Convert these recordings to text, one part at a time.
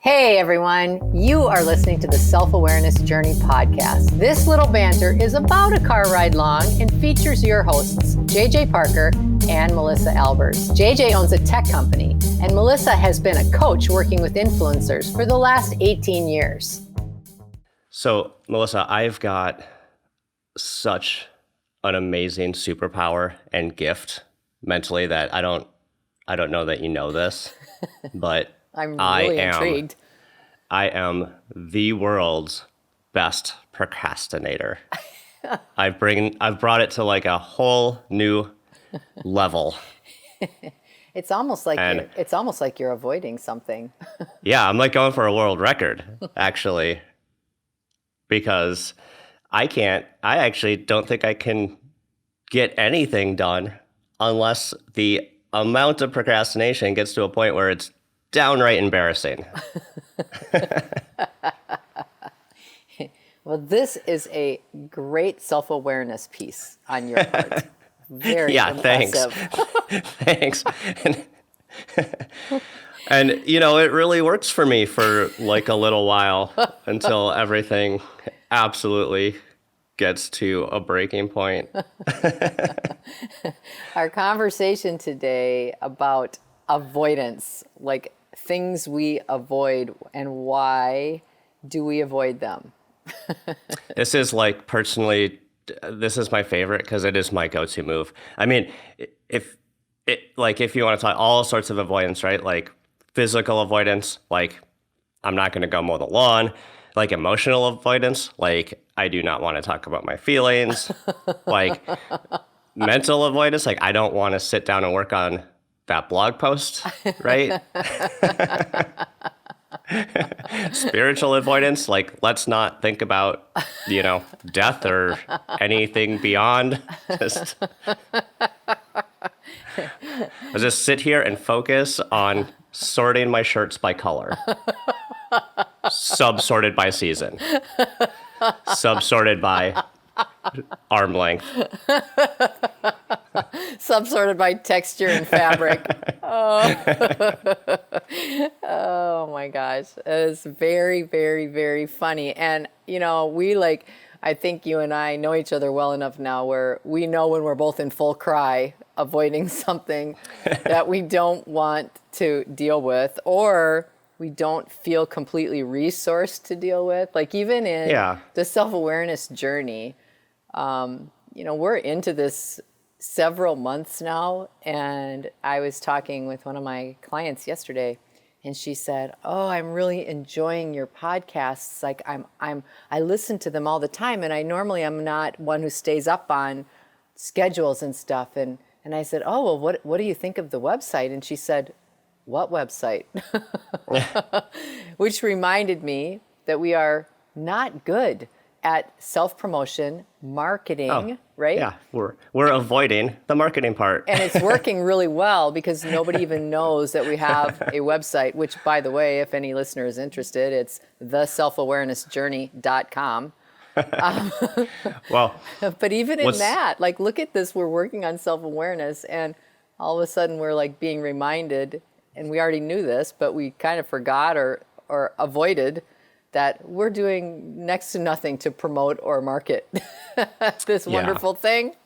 Hey everyone, you are listening to the Self-Awareness Journey podcast. This little banter is about a car ride long and features your hosts, JJ Parker and Melissa Albers. JJ owns a tech company and Melissa has been a coach working with influencers for the last 18 years. So Melissa, I've got such an amazing superpower and gift mentally that I don't know that you know this, but I'm really intrigued. I am the world's best procrastinator. I've brought it to like a whole new level. It's almost like you're avoiding something. Yeah, I'm like going for a world record, actually, because I actually don't think I can get anything done unless the amount of procrastination gets to a point where it's downright embarrassing. Well, this is a great self-awareness piece on your part. Very impressive. Thanks. And, you know, it really works for me for like a little while until everything absolutely gets to a breaking point. Our conversation today about avoidance, like things we avoid and why do we avoid them? This is like personally, this is my favorite because it is my go-to move. I mean, if you want to talk all sorts of avoidance, right? Like physical avoidance, like I'm not going to go mow the lawn. Like emotional avoidance, like I do not want to talk about my feelings. Like mental avoidance, like I don't want to sit down and work on that blog post, right? Spiritual avoidance, like let's not think about, death or anything beyond. I'll just sit here and focus on sorting my shirts by color. Sub-sorted by season. Sub-sorted by arm length. Subsorted by texture and fabric. Oh my gosh. It's very, very, very funny. And, I think you and I know each other well enough now where we know when we're both in full cry, avoiding something that we don't want to deal with, or we don't feel completely resourced to deal with. Like even in the self-awareness journey, we're into this several months now. And I was talking with one of my clients yesterday and she said, "Oh, I'm really enjoying your podcasts. Like I listen to them all the time. And I'm not one who stays up on schedules and stuff." And I said, "Oh, well, what do you think of the website?" And she said, "What website?" Which reminded me that we are not good at self-promotion, marketing, right? Yeah, we're avoiding the marketing part. And it's working really well because nobody even knows that we have a website, which, by the way, if any listener is interested, it's theselfawarenessjourney.com. Well, but even in that, like, look at this, we're working on self-awareness and all of a sudden we're like being reminded, and we already knew this, but we kind of forgot or avoided that we're doing next to nothing to promote or market this wonderful thing.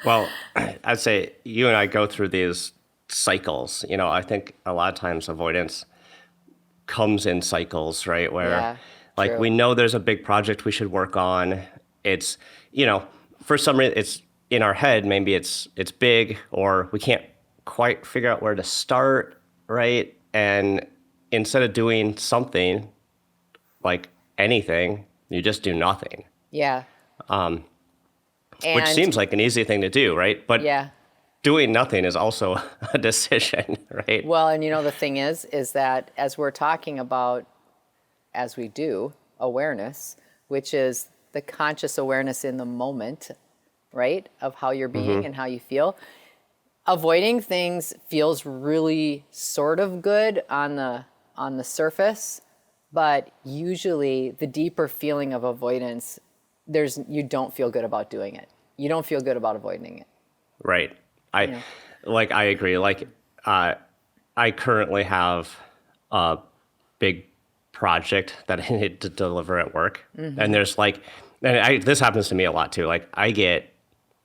Well, I'd say you and I go through these cycles. I think a lot of times avoidance comes in cycles, right? Where true. We know there's a big project we should work on. It's, for some reason it's in our head, maybe it's big or we can't quite figure out where to start, right? And instead of doing something, like anything, you just do nothing. Yeah. Which seems like an easy thing to do, right? But doing nothing is also a decision, right? Well, and the thing is that as we're talking about, as we do, awareness, which is the conscious awareness in the moment, right? Of how you're being and how you feel. Avoiding things feels really sort of good on the surface. But usually the deeper feeling of avoidance, you don't feel good about doing it. You don't feel good about avoiding it. Right. I agree. I currently have a big project that I need to deliver at work. And there's like, this happens to me a lot too. Like I get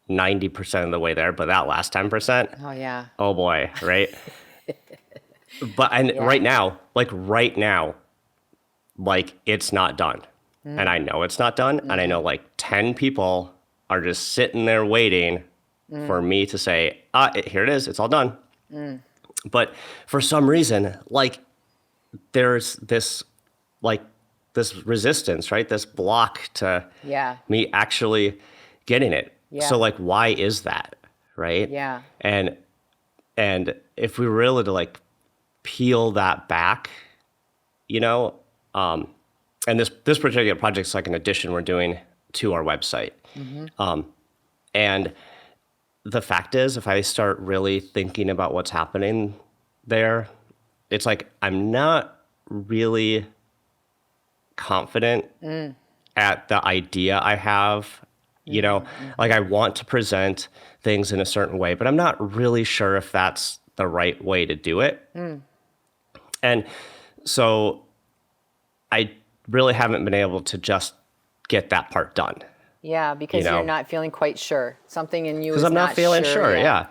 90% of the way there, but that last 10%, Oh yeah. oh boy, right? But right now, like it's not done. And I know it's not done. And I know like 10 people are just sitting there waiting for me to say, here it is, it's all done. But for some reason, like there's this resistance, right? This block to me actually getting it. Yeah. So like, why is that? Right? Yeah. And if we were really to like peel that back, you know, and this particular project is like an addition we're doing to our website. And the fact is, if I start really thinking about what's happening there, it's like I'm not really confident at the idea I have. You know, like I want to present things in a certain way, but I'm not really sure if that's the right way to do it. And so I really haven't been able to just get that part done. Yeah, because you're not feeling quite sure. Something in you is because I'm not feeling sure. Yeah.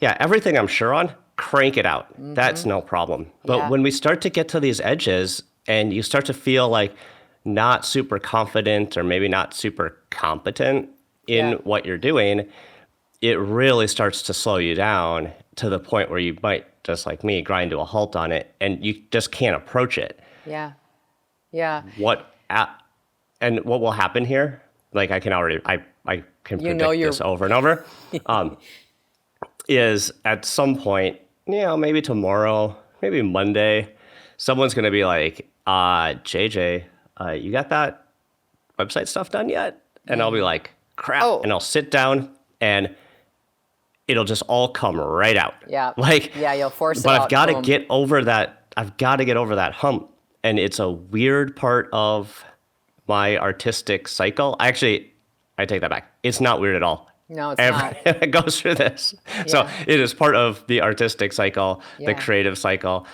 Yeah, everything I'm sure on, crank it out. That's no problem. But when we start to get to these edges and you start to feel like not super confident or maybe not super competent in what you're doing, it really starts to slow you down to the point where you might, just like me, grind to a halt on it and you just can't approach it. Yeah. Yeah. And what will happen here, like I can predict this over and over, is at some point, maybe tomorrow, maybe Monday, someone's going to be like, JJ, you got that website stuff done yet? And I'll be like, crap. And I'll sit down and it'll just all come right out. Yeah. You'll force it out. But I've got to get over that. I've got to get over that hump. And it's a weird part of my artistic cycle. I take that back. It's not weird at all. No, it's not. It goes through this. Yeah. So it is part of the artistic cycle, the creative cycle.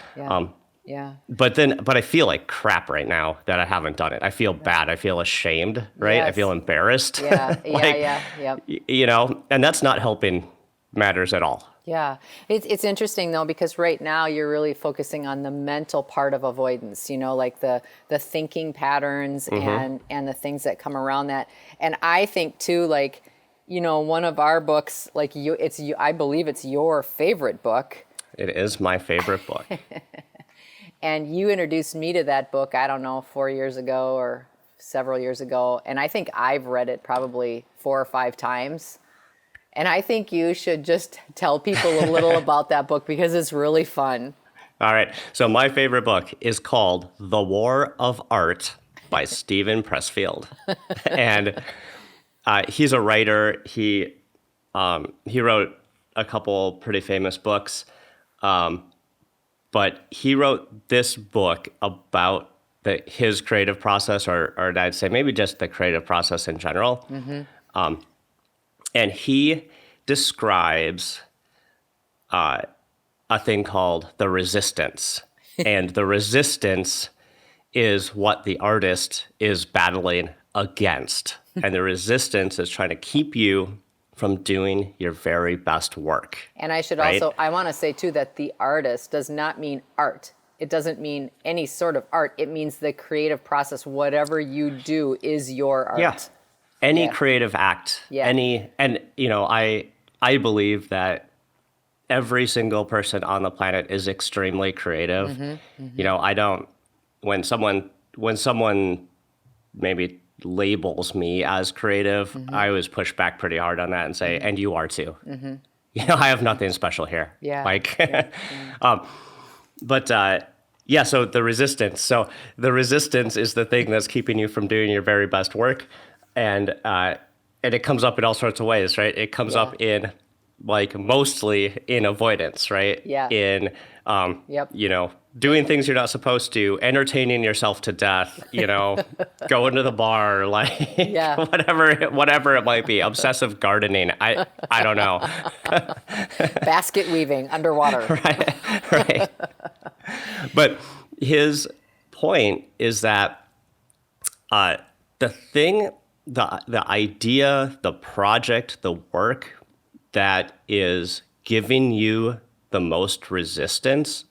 Yeah. But I feel like crap right now that I haven't done it. I feel bad. I feel ashamed, right? Yes. I feel embarrassed. Yep. You know, and that's not helping matters at all. Yeah. It's interesting though, because right now you're really focusing on the mental part of avoidance, like the thinking patterns and the things that come around that. And I think too, like, one of our books, like I believe it's your favorite book. It is my favorite book. And you introduced me to that book, I don't know, 4 years ago or several years ago. And I think I've read it probably 4 or 5 times. And I think you should just tell people a little about that book because it's really fun. All right. So my favorite book is called The War of Art by Steven Pressfield. And he's a writer. He wrote a couple pretty famous books. But he wrote this book about his creative process, or I'd say maybe just the creative process in general. And he describes a thing called the resistance. And the resistance is what the artist is battling against. And the resistance is trying to keep you from doing your very best work. And I should also, I want to say too, that the artist does not mean art. It doesn't mean any sort of art. It means the creative process. Whatever you do is your art. Yeah. Any creative act. Yeah. I believe that every single person on the planet is extremely creative. When someone maybe labels me as creative, I always push back pretty hard on that and say, and you are too. I have nothing special here. Yeah. So the resistance. So the resistance is the thing that's keeping you from doing your very best work. And it comes up in all sorts of ways, right? It comes up in mostly in avoidance, right? Yeah. In, doing things you're not supposed to, entertaining yourself to death, going to the bar, whatever it might be, obsessive gardening. I don't know. Basket weaving underwater. Right. But his point is that the thing, the idea, the project, the work that is giving you the most resistance,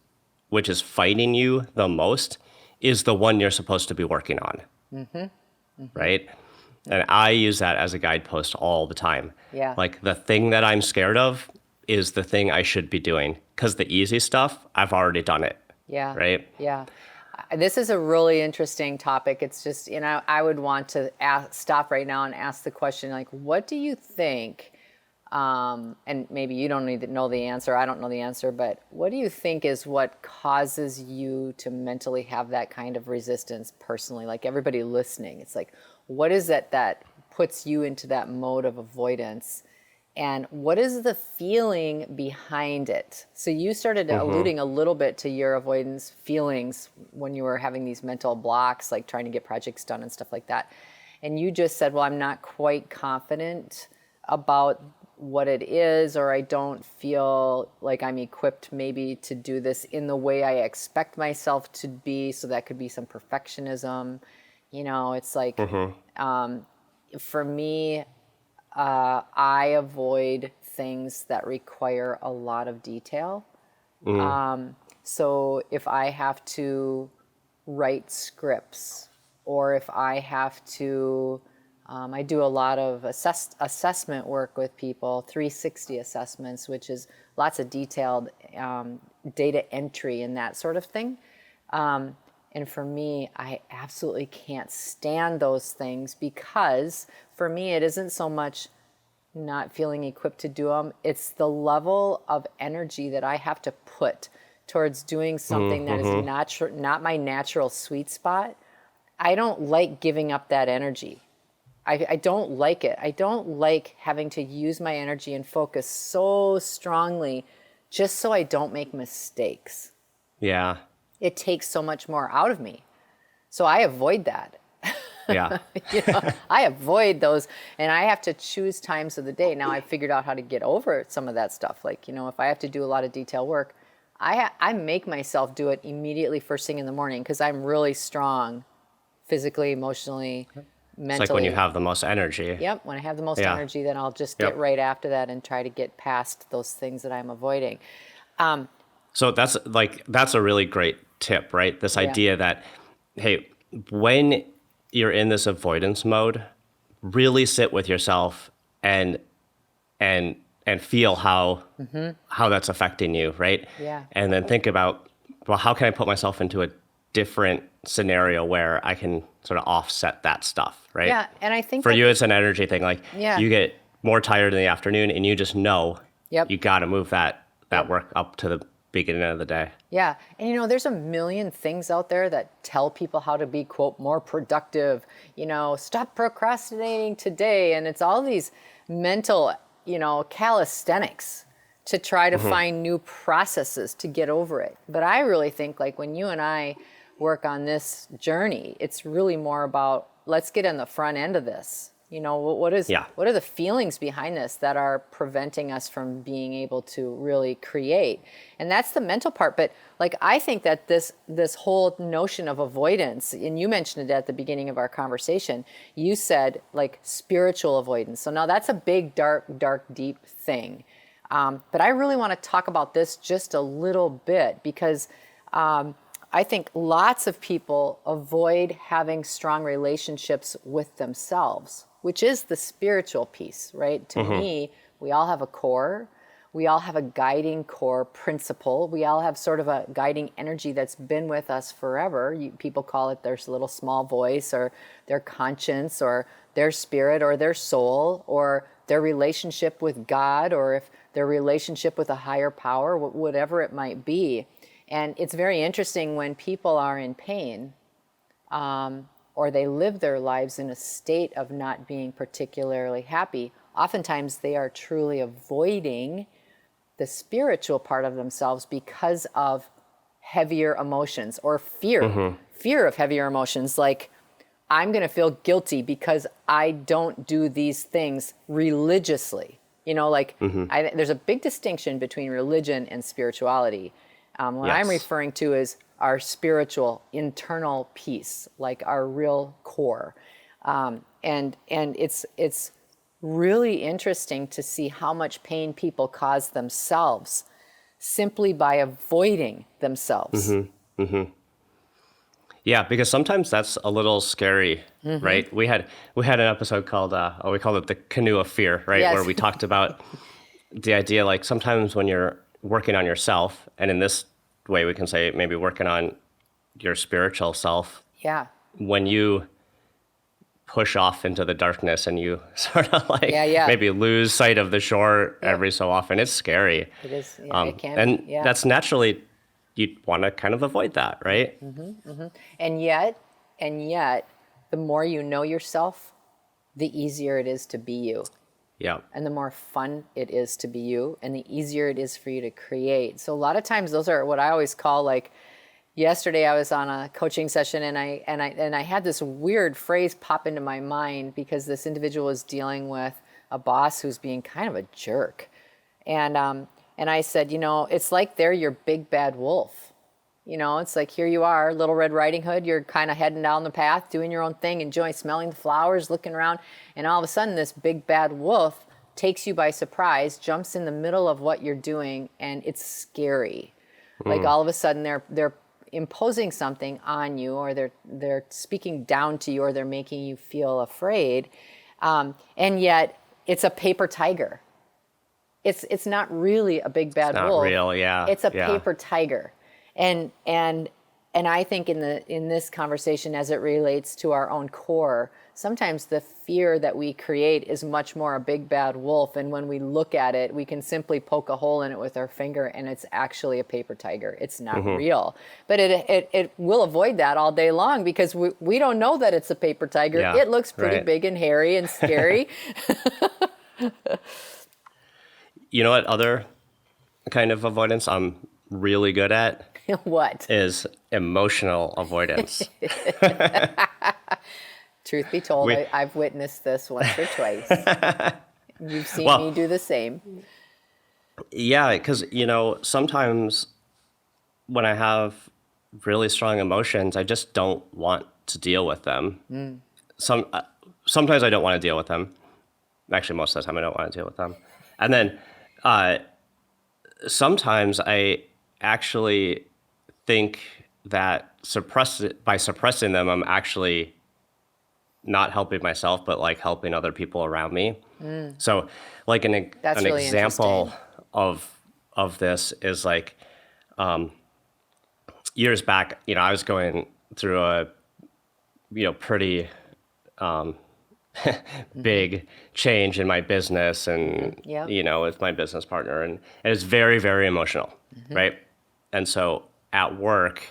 which is fighting you the most, is the one you're supposed to be working on. Right? And I use that as a guidepost all the time. Yeah. Like the thing that I'm scared of is the thing I should be doing, because the easy stuff, I've already done it. Yeah. Right? Yeah. This is a really interesting topic. It's just, I would want to stop right now and ask the question, like, what do you think, and maybe you don't need to know the answer, I don't know the answer, but what do you think is what causes you to mentally have that kind of resistance personally? Like everybody listening, it's like, what is it that puts you into that mode of avoidance? And what is the feeling behind it? So you started alluding a little bit to your avoidance feelings when you were having these mental blocks, like trying to get projects done and stuff like that. And you just said, well, I'm not quite confident about what it is, or I don't feel like I'm equipped maybe to do this in the way I expect myself to be. So that could be some perfectionism. It's like, for me, I avoid things that require a lot of detail. So if I have to write scripts, or if I have to, I do a lot of assessment work with people, 360 assessments, which is lots of detailed data entry and that sort of thing. And for me, I absolutely can't stand those things, because for me, it isn't so much not feeling equipped to do them. It's the level of energy that I have to put towards doing something that is not my natural sweet spot. I don't like giving up that energy. I don't like it. I don't like having to use my energy and focus so strongly just so I don't make mistakes. Yeah. It takes so much more out of me. So I avoid that. Yeah. I avoid those, and I have to choose times of the day. Now I've figured out how to get over some of that stuff. Like, if I have to do a lot of detail work, I make myself do it immediately first thing in the morning, because I'm really strong physically, emotionally, mentally. It's like when you have the most energy. Yep. When I have the most energy, then I'll just get right after that and try to get past those things that I'm avoiding. So that's a really great tip, right? This idea that, hey, when you're in this avoidance mode, really sit with yourself and feel how that's affecting you, right? Yeah. And then think about, well, how can I put myself into a different scenario where I can sort of offset that stuff, right? Yeah, and I think for you, it's an energy thing. Like, you get more tired in the afternoon, and you just know you got to move that work up to the beginning of the day. Yeah. And there's a million things out there that tell people how to be, quote, more productive, stop procrastinating today. And it's all these mental, calisthenics to try to find new processes to get over it. But I really think, like, when you and I work on this journey, it's really more about, let's get in the front end of this. What are the feelings behind this that are preventing us from being able to really create? And that's the mental part. But like, I think that this whole notion of avoidance, and you mentioned it at the beginning of our conversation, you said like spiritual avoidance. So now that's a big, dark, deep thing. But I really want to talk about this just a little bit, because I think lots of people avoid having strong relationships with themselves, which is the spiritual piece, right? To me, we all have a core. We all have a guiding core principle. We all have sort of a guiding energy that's been with us forever. People call it their little small voice, or their conscience, or their spirit, or their soul, or their relationship with God, or if their relationship with a higher power, whatever it might be. And it's very interesting when people are in pain, or they live their lives in a state of not being particularly happy. Oftentimes they are truly avoiding the spiritual part of themselves because of heavier emotions, or fear of heavier emotions. Like, I'm going to feel guilty because I don't do these things religiously. There's a big distinction between religion and spirituality. What I'm referring to is our spiritual internal peace, like our real core. And it's really interesting to see how much pain people cause themselves simply by avoiding themselves. Mm-hmm. Mm-hmm. Yeah, because sometimes that's a little scary, right? We had an episode called we called it the canoe of fear, right? Yes. Where we talked about the idea, like sometimes when you're working on yourself, and in this way we can say maybe working on your spiritual self, Yeah. when you push off into the darkness and you sort of like maybe lose sight of the shore every so often, it's scary. It is. Yeah, it can and be. Yeah. that's naturally, you'd want to kind of avoid that, right? And yet, the more you know yourself, the easier it is to be you. Yeah. And the more fun it is to be you, and the easier it is for you to create. So a lot of times those are what I always call, like, yesterday I was on a coaching session and I had this weird phrase pop into my mind because this individual was dealing with a boss who's being kind of a jerk. And I said, it's like they're your big bad wolf. It's like, here you are, Little Red Riding Hood, you're kind of heading down the path, doing your own thing, enjoying smelling the flowers, looking around, and all of a sudden this big bad wolf takes you by surprise, jumps in the middle of what you're doing, and it's scary. Like all of a sudden they're imposing something on you, or they're speaking down to you, or they're making you feel afraid, and yet it's a paper tiger. It's not really a big bad wolf. Not real, yeah. It's a paper tiger, and I think in this conversation, as it relates to our own core, sometimes the fear that we create is much more a big bad wolf, and when we look at it, we can simply poke a hole in it with our finger, and it's actually a paper tiger. It's not real, but it will avoid that all day long because we don't know that it's a paper tiger. Yeah, it looks pretty big and hairy and scary. You know what other kind of avoidance I'm really good at? What? Is emotional avoidance. Truth be told, I've witnessed this once or twice. You've seen me do the same. Yeah, because, sometimes when I have really strong emotions, I just don't want to deal with them. Sometimes I don't want to deal with them. Actually, most of the time I don't want to deal with them. And then sometimes I actually think that by suppressing them, I'm actually not helping myself, but like helping other people around me. So like an really example of this is like years back, I was going through a pretty big change in my business and with my business partner, and it was very, very emotional, right? And so at work,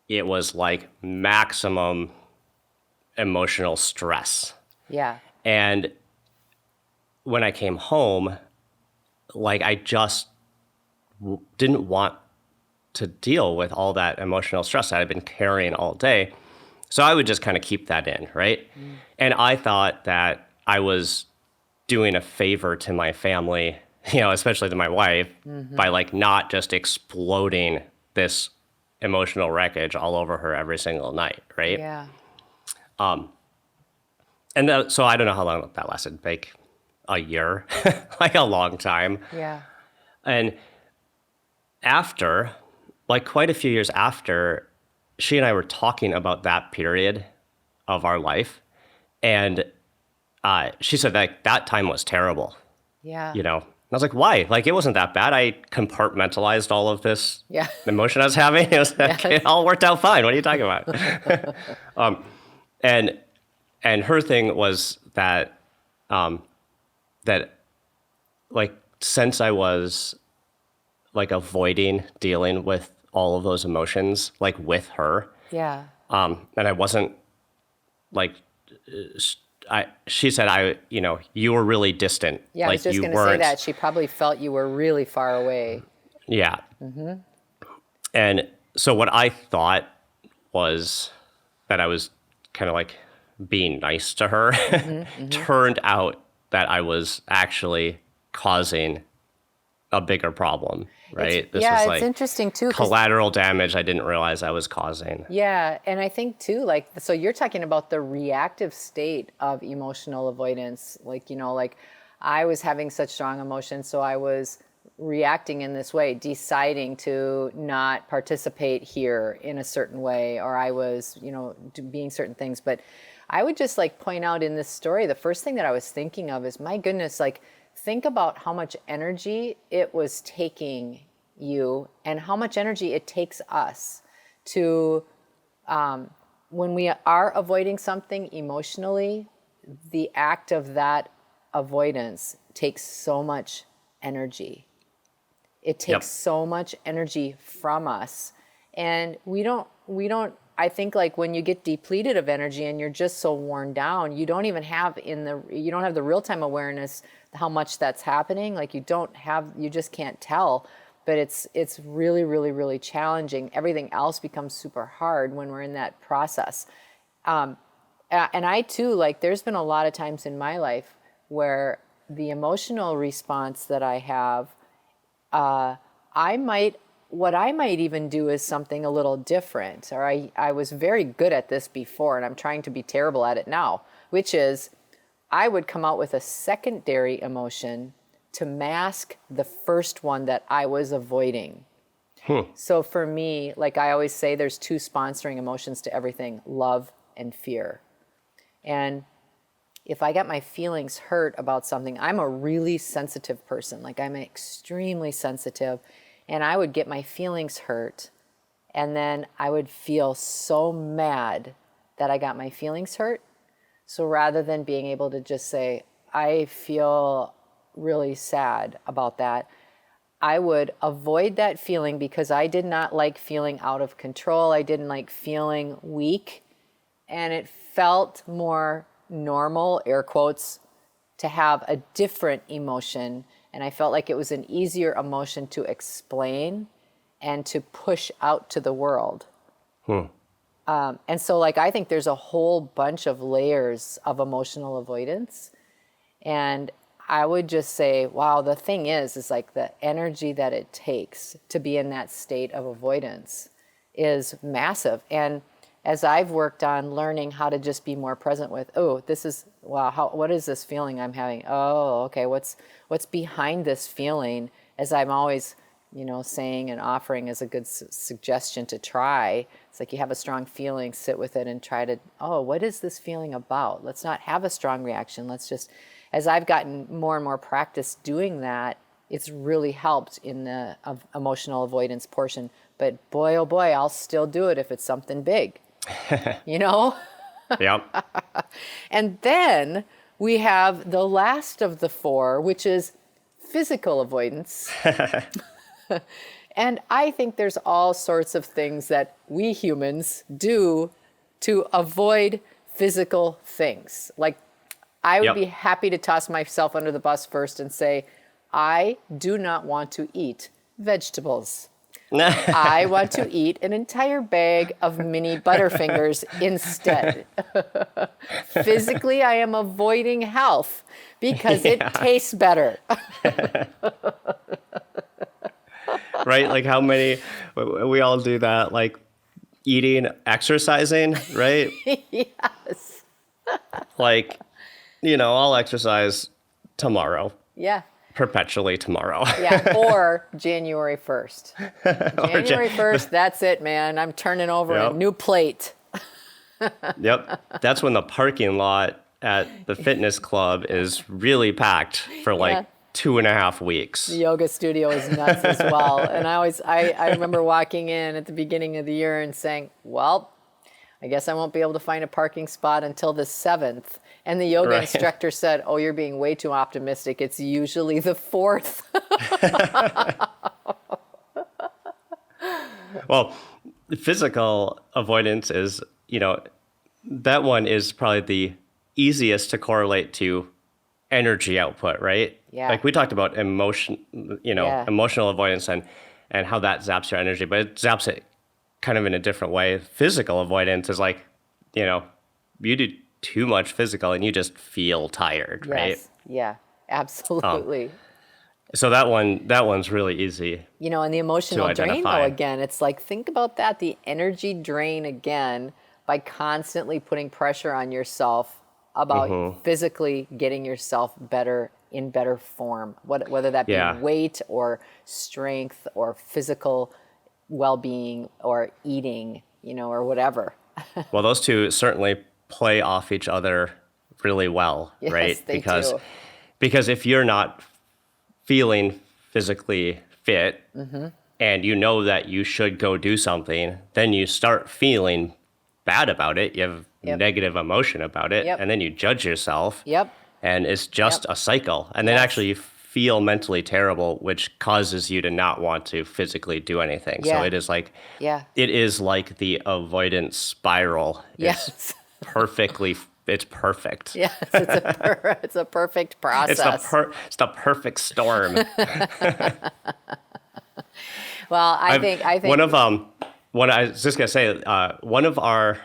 it was like maximum emotional stress. Yeah. And when I came home, like I just didn't want to deal with all that emotional stress that I'd been carrying all day. So I would just kind of keep that in, right? And I thought that I was doing a favor to my family, especially to my wife, by like not just exploding this emotional wreckage all over her every single night, right? Yeah. So I don't know how long that lasted, like a year, like a long time. Yeah. And after, like quite a few years after, she and I were talking about that period of our life, and she said that time was terrible. Yeah. And I was like, why? Like, it wasn't that bad. I compartmentalized all of this emotion I was having. It was it all worked out fine. What are you talking about? And her thing was that that like since I was like avoiding dealing with all of those emotions like with her, and I wasn't like she said you were really distant. Yeah, like, I was just going to say that she probably felt you were really far away. Yeah. And so what I thought was that I was kind of like being nice to her turned out that I was actually causing a bigger problem, right? It's interesting too. Collateral damage I didn't realize I was causing. Yeah, and I think too, like, so you're talking about the reactive state of emotional avoidance. Like, like I was having such strong emotions, so I was reacting in this way, deciding to not participate here in a certain way, or I was, being certain things. But I would just like point out in this story, the first thing that I was thinking of is, my goodness, like, think about how much energy it was taking you and how much energy it takes us to, when we are avoiding something emotionally, the act of that avoidance takes so much energy. It takes so much energy from us. And we don't, I think, like, when you get depleted of energy and you're just so worn down, you don't have the real-time awareness how much that's happening. Like, you just can't tell, but it's really, really, really challenging. Everything else becomes super hard when we're in that process. And I too, like, there's been a lot of times in my life where the emotional response that I have, what I might even do is something a little different, or I was very good at this before, and I'm trying to be terrible at it now, which is I would come out with a secondary emotion to mask the first one that I was avoiding. So for me, like I always say, there's two sponsoring emotions to everything: love and fear. And if I get my feelings hurt about something, I'm a really sensitive person. Like, I'm extremely sensitive, and I would get my feelings hurt, and then I would feel so mad that I got my feelings hurt. So rather than being able to just say, I feel really sad about that, I would avoid that feeling because I did not like feeling out of control. I didn't like feeling weak, and it felt more normal, air quotes, to have a different emotion. And I felt like it was an easier emotion to explain and to push out to the world. And so, like, I think there's a whole bunch of layers of emotional avoidance. And I would just say, wow, the thing is like, the energy that it takes to be in that state of avoidance is massive. And as I've worked on learning how to just be more present with, what is this feeling I'm having? Oh, okay, what's behind this feeling? As I'm always, saying and offering as a good suggestion to try. It's like, you have a strong feeling, sit with it and try to, what is this feeling about? Let's not have a strong reaction. Let's just, as I've gotten more and more practice doing that, it's really helped in the emotional avoidance portion. But boy, oh boy, I'll still do it if it's something big. Yep. And then we have the last of the four, which is physical avoidance. And I think there's all sorts of things that we humans do to avoid physical things. Like, I would be happy to toss myself under the bus first and say, I do not want to eat vegetables. I want to eat an entire bag of mini Butterfingers instead. Physically, I am avoiding health because it tastes better. Right? Like, how many, we all do that, like eating, exercising, right? Yes. Like, I'll exercise tomorrow. Yeah. Perpetually tomorrow. Yeah, or January 1st. January 1st, that's it, man. I'm turning over a new plate. Yep. That's when the parking lot at the fitness club is really packed for like 2.5 weeks. The yoga studio is nuts as well. And I remember walking in at the beginning of the year and saying, well, I guess I won't be able to find a parking spot until the 7th. And the yoga instructor said, oh, you're being way too optimistic. It's usually the 4th. Well, physical avoidance is, that one is probably the easiest to correlate to energy output, right? Yeah. Like, we talked about emotional avoidance and how that zaps your energy, but it zaps it kind of in a different way. Physical avoidance is like, you do too much physical and you just feel tired, right? Yeah, absolutely. So that one's really easy. And the emotional to drain, identify. though, again, it's like, think about that, the energy drain again, by constantly putting pressure on yourself about physically getting yourself in better form, whether that be Yeah. weight or strength or physical well-being or eating, or whatever. Well, those two certainly play off each other really well, Yes, right? they do. Because if you're not feeling physically fit and you know that you should go do something, then you start feeling bad about it. You have negative emotion about it, Yep. and then you judge yourself. Yep. And it's just a cycle. And then Yes. actually you feel mentally terrible, which causes you to not want to physically do anything. Yeah. So it is like Yeah. it is like the avoidance spiral. Yes. It's perfect. Yes, it's a perfect process. It's the perfect storm. Well, I think what I was just gonna say, one of our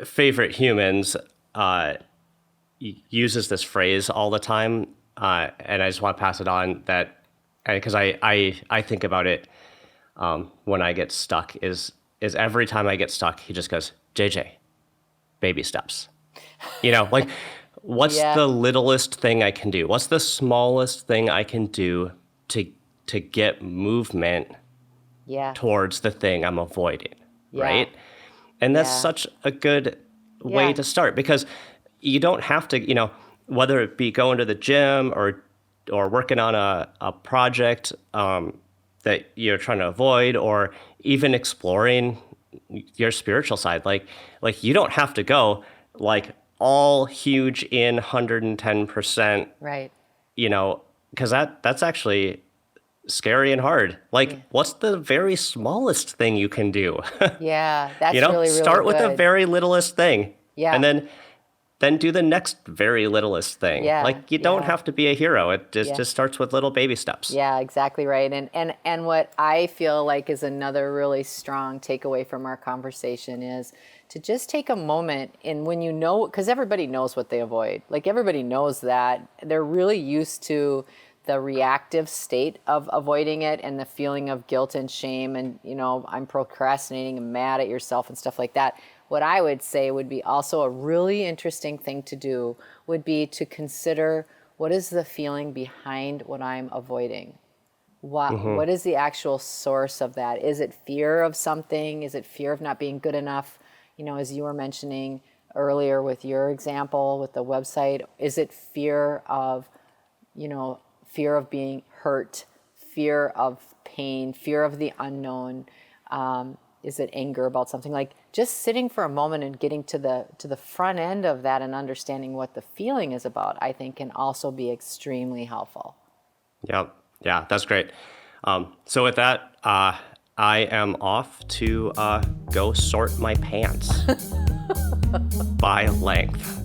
favorite humans uses this phrase all the time, and I just want to pass it on, that because I think about it when I get stuck is every time I get stuck, he just goes, JJ, baby steps. Like, what's the littlest thing I can do? What's the smallest thing I can do to get movement towards the thing I'm avoiding, right? And that's such a good way to start, because you don't have to, whether it be going to the gym or working on a project that you're trying to avoid, or even exploring your spiritual side. Like you don't have to go like all huge in 110%, right. Because that's actually scary and hard. Like, what's the very smallest thing you can do? Yeah, that's really start with the good. very littlest thing. Yeah. And then do the next very littlest thing. Yeah, Like, you don't yeah. have to be a hero. It just starts with little baby steps. Yeah, exactly right. And what I feel like is another really strong takeaway from our conversation is to just take a moment, and when because everybody knows what they avoid. Like, everybody knows that. They're really used to the reactive state of avoiding it and the feeling of guilt and shame and, I'm procrastinating and mad at yourself and stuff like that. What I would say would be also a really interesting thing to do would be to consider, what is the feeling behind what I'm avoiding? What is the actual source of that? Is it fear of something? Is it fear of not being good enough? As you were mentioning earlier with your example with the website, is it fear of being hurt, fear of pain, fear of the unknown? Is it anger about something? Like, just sitting for a moment and getting to the front end of that and understanding what the feeling is about, I think can also be extremely helpful. Yep. Yeah, that's great. So with that, I am off to go sort my pants by length.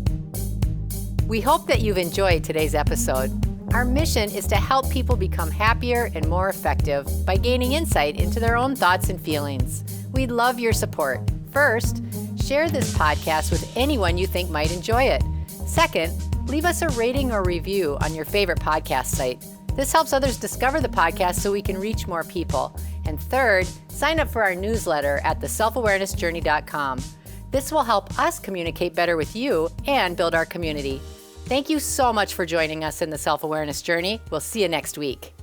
We hope that you've enjoyed today's episode. Our mission is to help people become happier and more effective by gaining insight into their own thoughts and feelings. We'd love your support. First, share this podcast with anyone you think might enjoy it. Second, leave us a rating or review on your favorite podcast site. This helps others discover the podcast so we can reach more people. And third, sign up for our newsletter at theselfawarenessjourney.com. This will help us communicate better with you and build our community. Thank you so much for joining us in the Self-Awareness Journey. We'll see you next week.